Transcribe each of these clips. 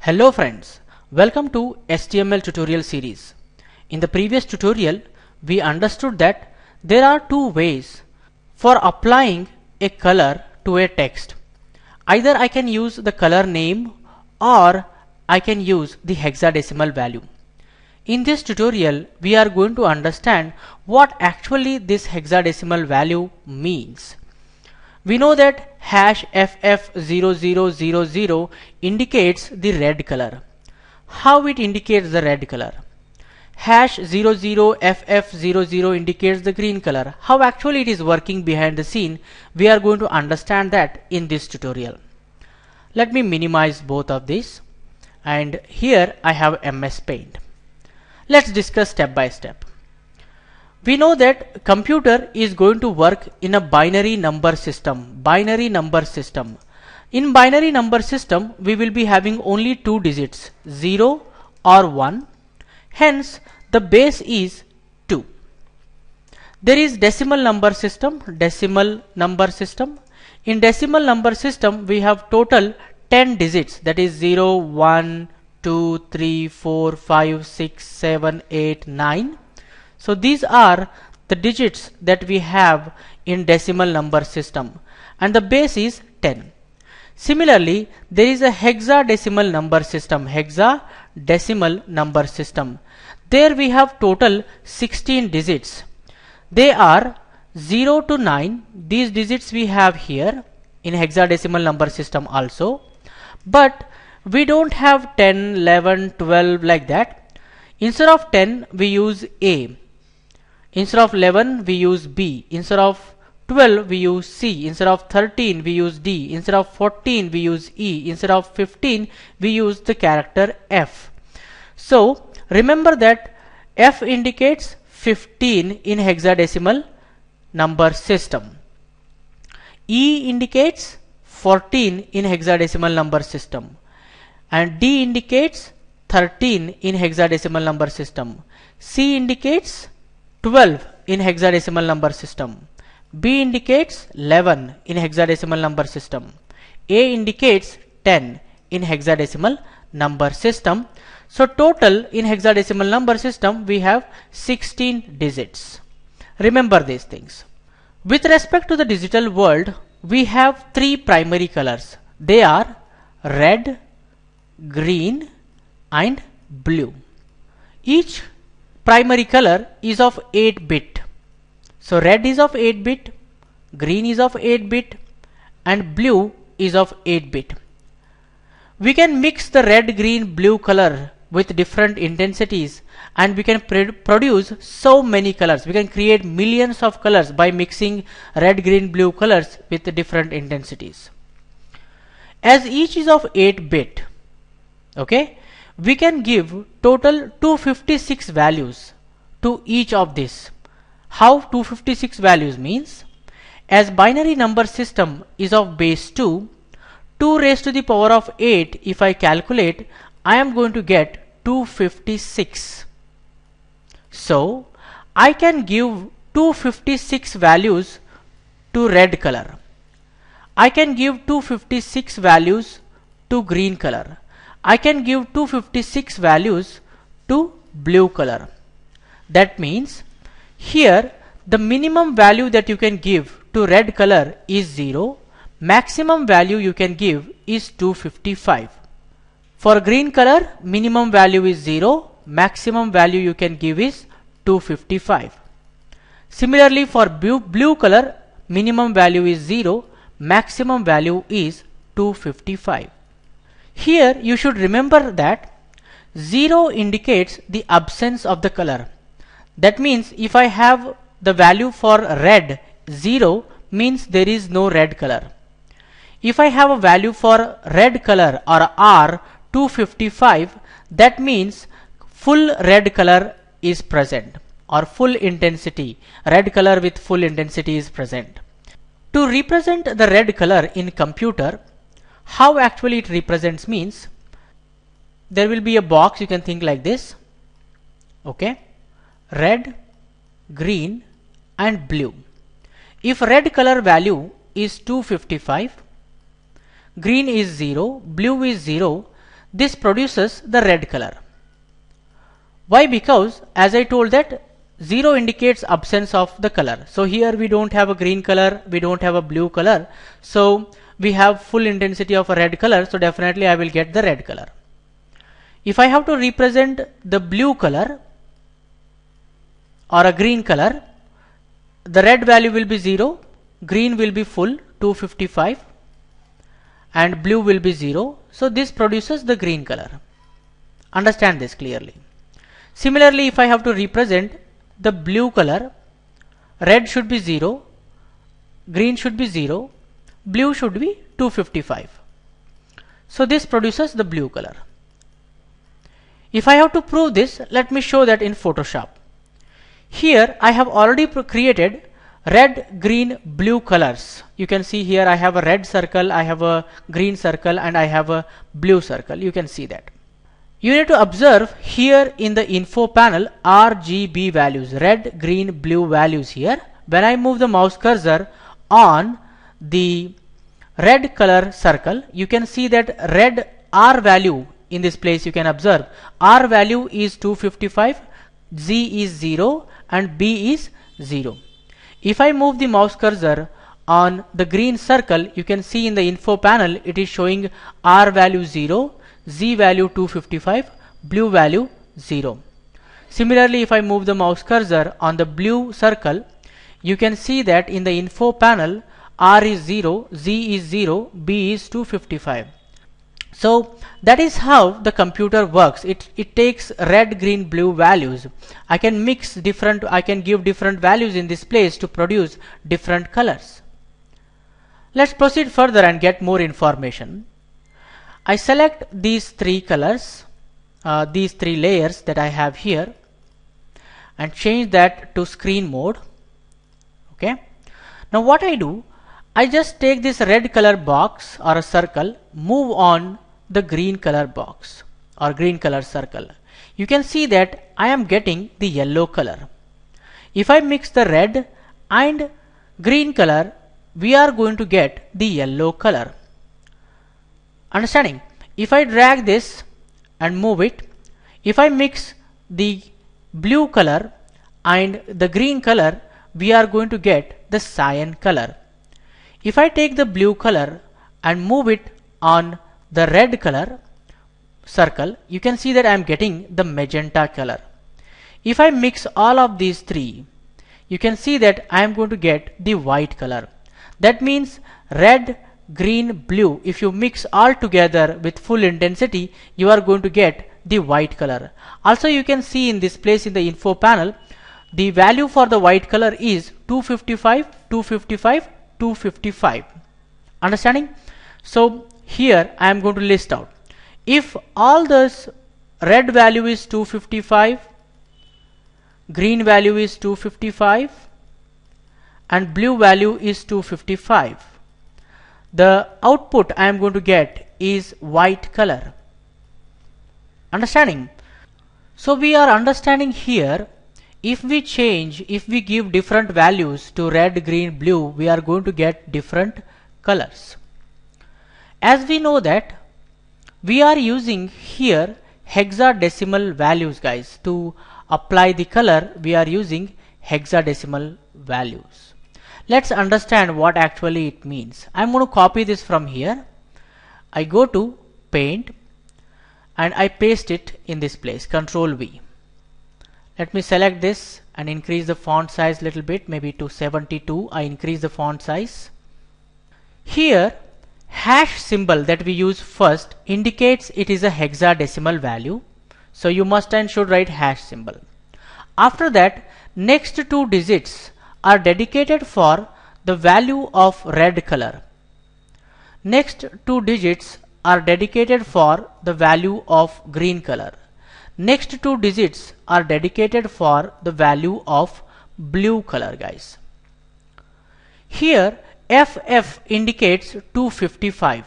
Hello friends, welcome to HTML tutorial series. In the previous tutorial, we understood that there are two ways for applying a color to a text. Either I can use the color name or I can use the hexadecimal value. In this tutorial, we are going to understand what actually this hexadecimal value means. We know that hash FF0000 indicates the red color. How it indicates the red color? Hash 00FF00 indicates the green color. How actually it is working behind the scene, we are going to understand that in this tutorial. Let me minimize both of these, and here I have MS Paint. Let's discuss step by step. We know that computer is going to work in a binary number system. In binary number system, we will be having only two digits, 0 or 1. Hence, the base is 2. There is decimal number system. In decimal number system, we have total 10 digits, that is 0, 1, 2, 3, 4, 5, 6, 7, 8, 9. So these are the digits that we have in decimal number system, and the base is 10. Similarly, there is a hexadecimal number system. There we have total 16 digits. They are 0 to 9. These digits we have here in hexadecimal number system also, but we don't have 10, 11, 12 like that. Instead of 10, we use A. Instead of 11, we use B. Instead of 12, we use C. Instead of 13, we use D. Instead of 14, we use E. Instead of 15, we use the character F. So remember that F indicates 15 in hexadecimal number system. E indicates 14 in hexadecimal number system. And D indicates 13 in hexadecimal number system. C indicates 12 in hexadecimal number system. B indicates 11 in hexadecimal number system. A indicates 10 in hexadecimal number system. So total in hexadecimal number system we have 16 digits. Remember these things. With respect to the digital world, we have three primary colors. They are red, green and blue. Each primary color is of 8-bit. So red is of 8-bit, green is of 8-bit and blue is of 8-bit. We can mix the red, green, blue color with different intensities and we can produce so many colors. We can create millions of colors by mixing red, green, blue colors with different intensities. As each is of 8-bit, okay, we can give total 256 values to each of this. How 256 values means? As binary number system is of base 2, 2 raised to the power of 8, if I calculate, I am going to get 256. So I can give 256 values to red color. I can give 256 values to green color. I can give 256 values to blue color. That means here the minimum value that you can give to red color is 0. Maximum value you can give is 255. For green color, minimum value is 0. Maximum value you can give is 255. Similarly, for blue color, minimum value is 0. Maximum value is 255. Here you should remember that 0 indicates the absence of the color. That means if I have the value for red 0 means there is no red color. If I have a value for red color or R 255, that means full red color is present or full intensity. Red color with full intensity is present. To represent the red color in computer, how actually it represents means there will be a box, you can think like this, okay, red, green and blue. If red color value is 255, green is 0, blue is 0, this produces the red color. Why? Because as I told that 0 indicates absence of the color. So here we don't have a green color, we don't have a blue color. So we have full intensity of a red color. So definitely I will get the red color. If I have to represent the blue color or a green color, the red value will be 0, green will be full 255 and blue will be 0. So this produces the green color. Understand this clearly. Similarly, if I have to represent the blue color, red should be 0, green should be 0, blue should be 255. So this produces the blue color. If I have to prove this, let me show that in Photoshop. Here I have already created red, green, blue colors. You can see here I have a red circle, I have a green circle and I have a blue circle. You can see that. You need to observe here in the info panel RGB values, red, green, blue values here. When I move the mouse cursor on the red color circle, you can see that red R value in this place. You can observe R value is 255, Z is 0 and B is 0. If I move the mouse cursor on the green circle, you can see in the info panel it is showing R value 0, Z value 255, blue value 0. Similarly, if I move the mouse cursor on the blue circle, you can see that in the info panel R is 0, Z is 0, B is 255. So that is how the computer works. It takes red, green, blue values. I can give different values in this place to produce different colors. Let's proceed further and get more information. I select these three colors, these three layers that I have here, and change that to screen mode. Okay. Now what I do, I just take this red color box or a circle, move on the green color box or green color circle. You can see that I am getting the yellow color. If I mix the red and green color, we are going to get the yellow color. Understanding? If I drag this and move it, if I mix the blue color and the green color, we are going to get the cyan color. If I take the blue color and move it on the red color circle, you can see that I am getting the magenta color. If I mix all of these three, you can see that I am going to get the white color. That means red, green, blue, if you mix all together with full intensity, you are going to get the white color. Also you can see in this place in the info panel, the value for the white color is 255, 255, 255. Understanding? So here I am going to list out. If all this red value is 255, green value is 255 and blue value is 255, the output I am going to get is white color. Understanding? So we are understanding here, if we give different values to red, green, blue, we are going to get different colors. As we know that we are using here hexadecimal values, guys. To apply the color, we are using hexadecimal values. Let's understand what actually it means. I'm going to copy this from here. I go to Paint and I paste it in this place, Control V. Let me select this and increase the font size little bit, maybe to 72. I increase the font size. Here hash symbol that we use first indicates it is a hexadecimal value. So you must and should write hash symbol. After that, next two digits are dedicated for the value of red color. Next two digits are dedicated for the value of green color. Next two digits are dedicated for the value of blue color, guys. Here FF indicates 255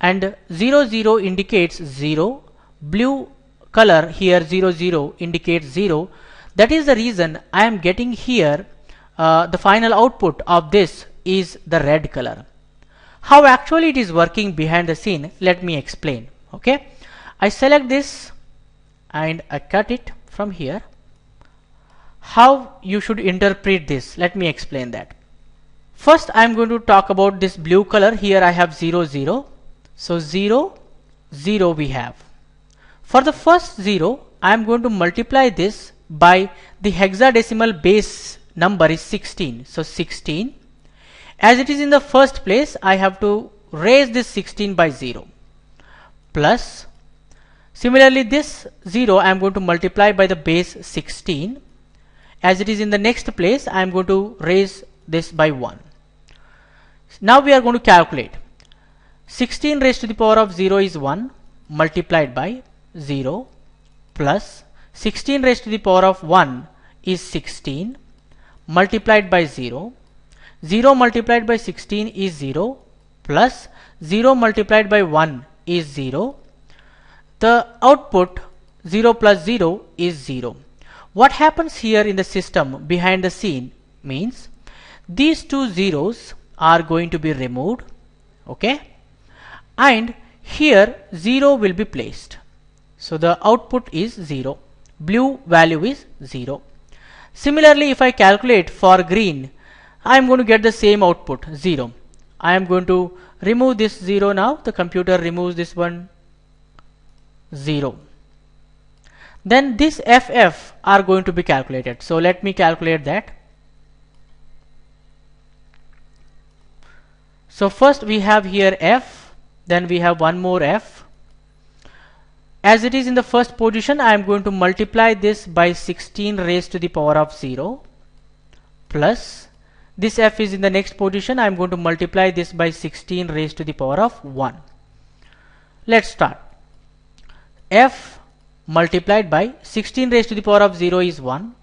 and 00 indicates 0. Blue color here 00 indicates 0. That is the reason I am getting here the final output of this is the red color. How actually it is working behind the scene, let me explain. Okay. I select this and I cut it from here. How you should interpret this? Let me explain that. First I am going to talk about this blue color. Here I have 0 0. So 0 0 we have. For the first 0 I am going to multiply this by the hexadecimal base number is 16. So 16. As it is in the first place, I have to raise this 16 by 0. Plus, similarly this 0 I am going to multiply by the base 16. As it is in the next place, I am going to raise this by 1. Now we are going to calculate. 16 raised to the power of 0 is 1 multiplied by 0 plus 16 raised to the power of 1 is 16 multiplied by 0. 0 multiplied by 16 is 0 plus 0 multiplied by 1 is 0. The output 0 plus 0 is 0. What happens here in the system behind the scene means these two zeros are going to be removed, okay, and here 0 will be placed. So the output is 0. Blue value is 0. Similarly, if I calculate for green, I am going to get the same output 0. I am going to remove this 0 now. The computer removes this one 0. Then this FF are going to be calculated. So let me calculate that. So first we have here F, then we have one more F. As it is in the first position, I am going to multiply this by 16 raised to the power of 0 plus this F is in the next position. I am going to multiply this by 16 raised to the power of 1. Let's start. F multiplied by 16 raised to the power of 0 is 1.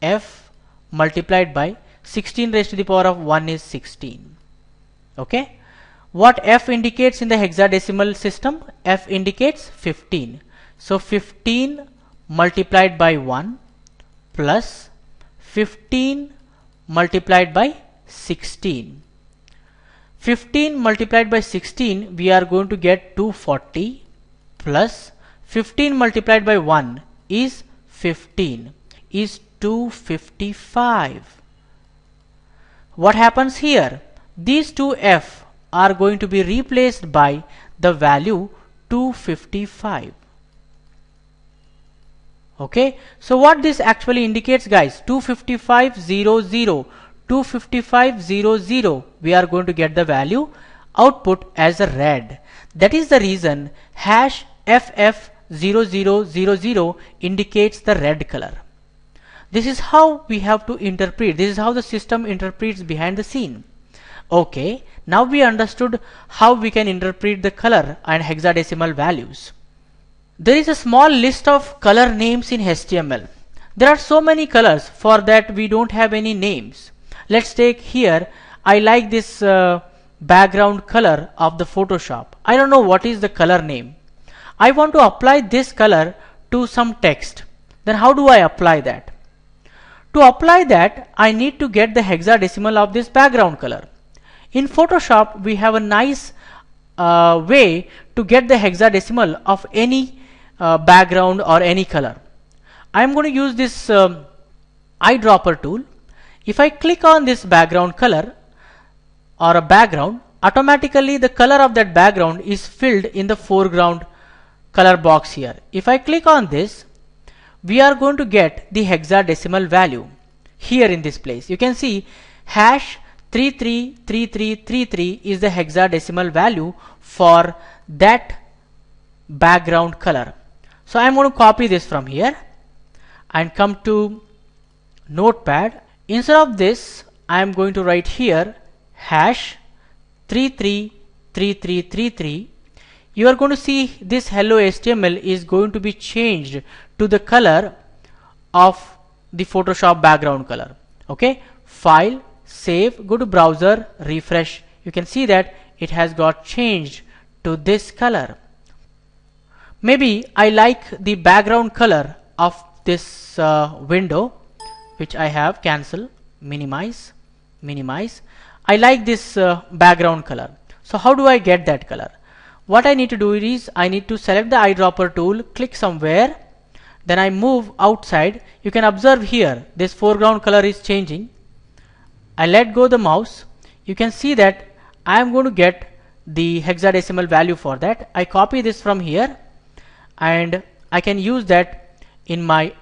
F multiplied by 16 raised to the power of 1 is 16. Okay. What F indicates in the hexadecimal system? F indicates 15. So 15 multiplied by 1 plus 15 multiplied by 16. 15 multiplied by 16 we are going to get 240 plus 15 multiplied by 1 is 15 is 255. What happens here? These two F are going to be replaced by the value 255. Okay, so what this actually indicates, guys, 25500, 25500, we are going to get the value output as a red. That is the reason hash FF0000 indicates the red color. This is how we have to interpret. This is how the system interprets behind the scene. Okay, now we understood how we can interpret the color and hexadecimal values. There is a small list of color names in HTML. There are so many colors, for that we don't have any names. Let's take here, I like this background color of the Photoshop. I don't know what is the color name. I want to apply this color to some text. Then how do I apply that? To apply that, I need to get the hexadecimal of this background color. In Photoshop, we have a nice way to get the hexadecimal of any background or any color. I am going to use this eyedropper tool. If I click on this background color or a background, automatically the color of that background is filled in the foreground color box here. If I click on this, we are going to get the hexadecimal value here in this place. You can see hash 333333 is the hexadecimal value for that background color. So I am going to copy this from here and come to Notepad. Instead of this, I am going to write here hash 333333. You are going to see this hello HTML is going to be changed to the color of the Photoshop background color. Okay, file, save, go to browser, refresh. You can see that it has got changed to this color. Maybe I like the background color of this window, which I have cancel, minimize. I like this background color. So how do I get that color? what I need to do is I need to select the eyedropper tool, click somewhere, then I move outside. You can observe here this foreground color is changing. I let go the mouse. You can see that I am going to get the hexadecimal value for that. I copy this from here and I can use that in my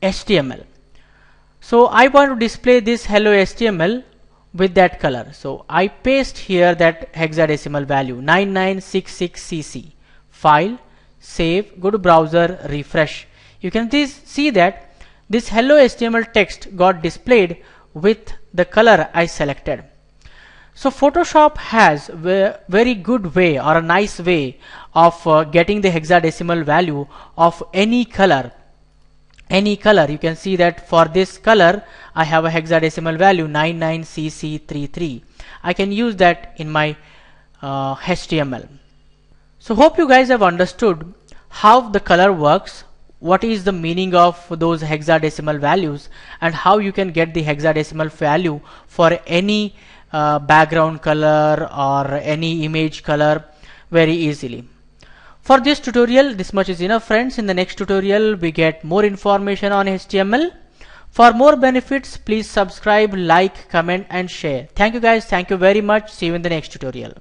HTML. So I want to display this hello HTML with that color. So I paste here that hexadecimal value 9966cc. File, save, go to browser, refresh. You can see that this hello HTML text got displayed with the color I selected. So Photoshop has a very good way or a nice way of getting the hexadecimal value of any color. You can see that for this color I have a hexadecimal value 99cc33. I can use that in my HTML. So hope you guys have understood how the color works, what is the meaning of those hexadecimal values, and how you can get the hexadecimal value for any background color or any image color very easily. For this tutorial, this much is enough, friends. In the next tutorial, we get more information on HTML. For more benefits, please subscribe, like, comment, and share. Thank you guys. Thank you very much. See you in the next tutorial.